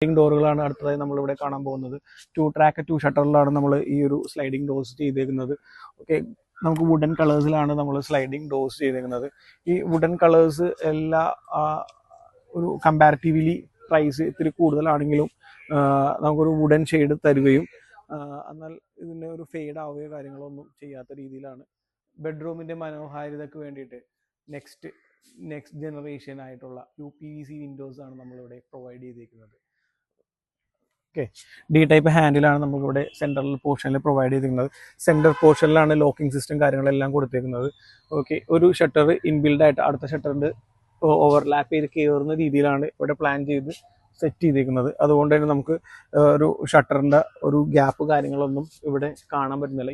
ഡോറുകളാണ് അടുത്തതായി നമ്മളിവിടെ കാണാൻ പോകുന്നത്. 2 ട്രാക്ക് 2 ഷട്ടറിലാണ് നമ്മൾ ഈ ഒരു സ്ലൈഡിംഗ് ഡോർസ് ചെയ്തേക്കുന്നത്. ഓക്കെ, നമുക്ക് വുഡൻ കളേഴ്സിലാണ് നമ്മൾ സ്ലൈഡിംഗ് ഡോർസ് ചെയ്തേക്കുന്നത്. ഈ വുഡൻ കളേഴ്സ് എല്ലാ ഒരു കമ്പാരിറ്റീവ്ലി പ്രൈസ് ഇത്തിരി കൂടുതലാണെങ്കിലും നമുക്കൊരു വുഡൻ ഷെയ്ഡ് തരികയും എന്നാൽ ഇതിൻ്റെ ഒരു ഫെയ്ഡ് ആവുകയോ കാര്യങ്ങളൊന്നും ചെയ്യാത്ത രീതിയിലാണ് ബെഡ്റൂമിൻ്റെ മനോഹാരിതയ്ക്ക് വേണ്ടിയിട്ട് നെക്സ്റ്റ് ജനറേഷൻ ആയിട്ടുള്ള UPVC വിൻഡോസ് ആണ് നമ്മളിവിടെ പ്രൊവൈഡ് ചെയ്തിരിക്കുന്നത്. ഓക്കെ, ഡി ടൈപ്പ് ഹാൻഡിലാണ് നമുക്കിവിടെ സെൻട്രൽ പോർഷനിൽ പ്രൊവൈഡ് ചെയ്തിരിക്കുന്നത്. സെൻറ്റർ പോർഷനിലാണ് ലോക്കിംഗ് സിസ്റ്റം കാര്യങ്ങളെല്ലാം കൊടുത്തിരിക്കുന്നത്. ഓക്കെ, ഒരു ഷട്ടർ ഇൻബിൽഡായിട്ട് അടുത്ത ഷട്ടറിൻ്റെ ഓവർലാപ്പ് ചെയ്ത് കയറുന്ന രീതിയിലാണ് ഇവിടെ പ്ലാൻ ചെയ്ത് സെറ്റ് ചെയ്തിരിക്കുന്നത്. അതുകൊണ്ട് തന്നെ നമുക്ക് ഒരു ഷട്ടറിൻ്റെ ഒരു ഗ്യാപ്പ് കാര്യങ്ങളൊന്നും ഇവിടെ കാണാൻ പറ്റുന്നില്ല.